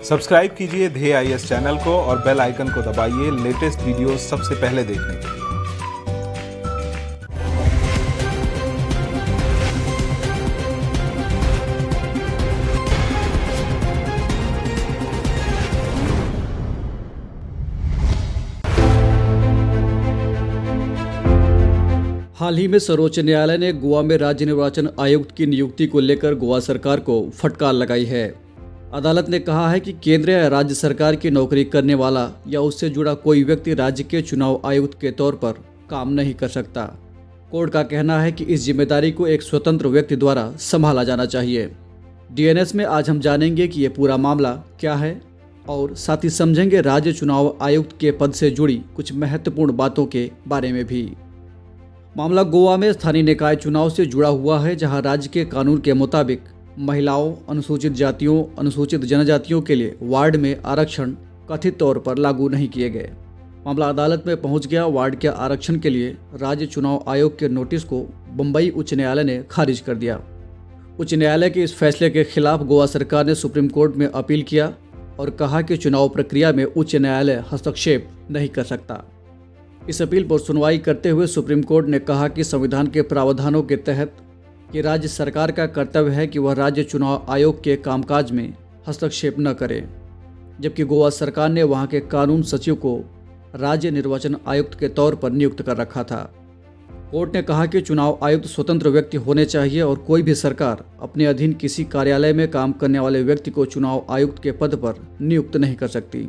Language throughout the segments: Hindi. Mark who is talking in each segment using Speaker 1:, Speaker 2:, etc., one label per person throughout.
Speaker 1: सब्सक्राइब कीजिए ध्येय आईएएस चैनल को और बेल आइकन को दबाइए लेटेस्ट वीडियो सबसे पहले देखने के लिए।
Speaker 2: हाल ही में सर्वोच्च न्यायालय ने गोवा में राज्य निर्वाचन आयुक्त की नियुक्ति को लेकर गोवा सरकार को फटकार लगाई है। अदालत ने कहा है कि केंद्र या राज्य सरकार की नौकरी करने वाला या उससे जुड़ा कोई व्यक्ति राज्य के चुनाव आयुक्त के तौर पर काम नहीं कर सकता। कोर्ट का कहना है कि इस जिम्मेदारी को एक स्वतंत्र व्यक्ति द्वारा संभाला जाना चाहिए। डीएनएस में आज हम जानेंगे कि ये पूरा मामला क्या है और साथ ही समझेंगे राज्य चुनाव आयुक्त के पद से जुड़ी कुछ महत्वपूर्ण बातों के बारे में भी। मामला गोवा में स्थानीय निकाय चुनाव से जुड़ा हुआ है, जहां राज्य के कानून के मुताबिक महिलाओं, अनुसूचित जातियों, अनुसूचित जनजातियों के लिए वार्ड में आरक्षण कथित तौर पर लागू नहीं किए गए। मामला अदालत में पहुंच गया। वार्ड के आरक्षण के लिए राज्य चुनाव आयोग के नोटिस को बम्बई उच्च न्यायालय ने खारिज कर दिया। उच्च न्यायालय के इस फैसले के खिलाफ गोवा सरकार ने सुप्रीम कोर्ट में अपील किया और कहा कि चुनाव प्रक्रिया में उच्च न्यायालय हस्तक्षेप नहीं कर सकता। इस अपील पर सुनवाई करते हुए सुप्रीम कोर्ट ने कहा कि संविधान के प्रावधानों के तहत ये राज्य सरकार का कर्तव्य है कि वह राज्य चुनाव आयोग के कामकाज में हस्तक्षेप न करे, जबकि गोवा सरकार ने वहां के कानून सचिव को राज्य निर्वाचन आयुक्त के तौर पर नियुक्त कर रखा था। कोर्ट ने कहा कि चुनाव आयुक्त स्वतंत्र व्यक्ति होने चाहिए और कोई भी सरकार अपने अधीन किसी कार्यालय में काम करने वाले व्यक्ति को चुनाव आयुक्त के पद पर नियुक्त नहीं कर सकती।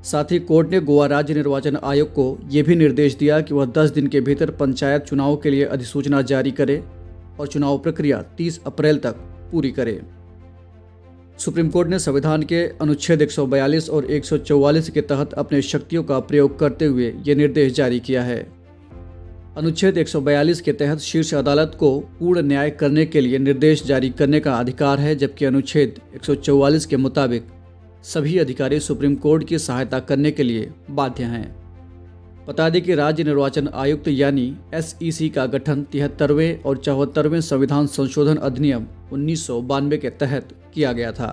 Speaker 2: साथ ही कोर्ट ने गोवा राज्य निर्वाचन आयोग को यह भी निर्देश दिया कि वह 10 दिन के भीतर पंचायत चुनाव के लिए अधिसूचना जारी करे और चुनाव प्रक्रिया 30 अप्रैल तक पूरी करे। सुप्रीम कोर्ट ने संविधान के अनुच्छेद 142 और 144 के तहत अपने शक्तियों का प्रयोग करते हुए ये निर्देश जारी किया है। अनुच्छेद 142 के तहत शीर्ष अदालत को पूर्ण न्याय करने के लिए निर्देश जारी करने का अधिकार है, जबकि अनुच्छेद 144 के मुताबिक सभी अधिकारी सुप्रीम कोर्ट की सहायता करने के लिए बाध्य हैं। बता दें कि राज्य निर्वाचन आयुक्त यानी एसईसी का गठन 73वें और 74वें संविधान संशोधन अधिनियम 1992 के तहत किया गया था।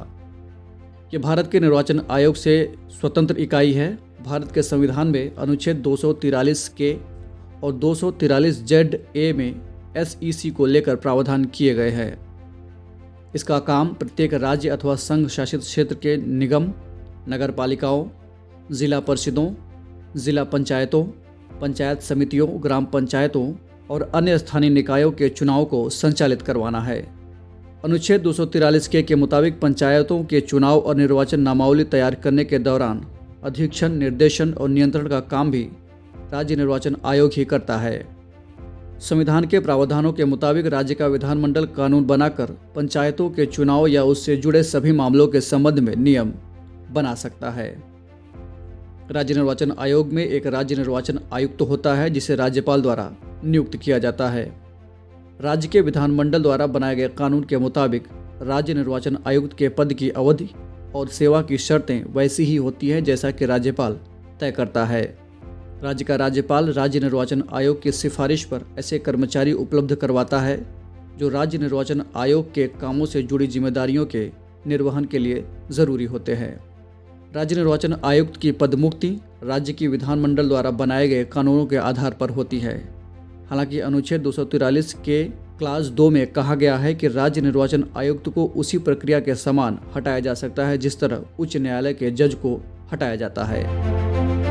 Speaker 2: ये भारत के निर्वाचन आयोग से स्वतंत्र इकाई है। भारत के संविधान में अनुच्छेद 243 के और 243 ZA में एसईसी को लेकर प्रावधान किए गए हैं। इसका काम प्रत्येक राज्य अथवा संघ शासित क्षेत्र के निगम, नगर पालिकाओं, जिला परिषदों, जिला पंचायतों, पंचायत समितियों, ग्राम पंचायतों और अन्य स्थानीय निकायों के चुनाव को संचालित करवाना है। अनुच्छेद 243 के मुताबिक पंचायतों के चुनाव और निर्वाचन नामावली तैयार करने के दौरान अधीक्षण, निर्देशन और नियंत्रण का काम भी राज्य निर्वाचन आयोग ही करता है। संविधान के प्रावधानों के मुताबिक राज्य का विधानमंडल कानून बनाकर पंचायतों के चुनाव या उससे जुड़े सभी मामलों के संबंध में नियम बना सकता है। राज्य निर्वाचन आयोग में एक राज्य निर्वाचन आयुक्त होता है, जिसे राज्यपाल द्वारा नियुक्त किया जाता है। राज्य के विधानमंडल द्वारा बनाए गए कानून के मुताबिक राज्य निर्वाचन आयुक्त के पद की अवधि और सेवा की शर्तें वैसी ही होती हैं जैसा कि राज्यपाल तय करता है। राज्य का राज्यपाल राज्य निर्वाचन आयोग की सिफारिश पर ऐसे कर्मचारी उपलब्ध करवाता है जो राज्य निर्वाचन आयोग के कामों से जुड़ी जिम्मेदारियों के निर्वहन के लिए जरूरी होते हैं। राज्य निर्वाचन आयुक्त की पदमुक्ति राज्य की विधानमंडल द्वारा बनाए गए कानूनों के आधार पर होती है। हालांकि अनुच्छेद 243 के क्लास 2 में कहा गया है कि राज्य निर्वाचन आयुक्त को उसी प्रक्रिया के समान हटाया जा सकता है जिस तरह उच्च न्यायालय के जज को हटाया जाता है।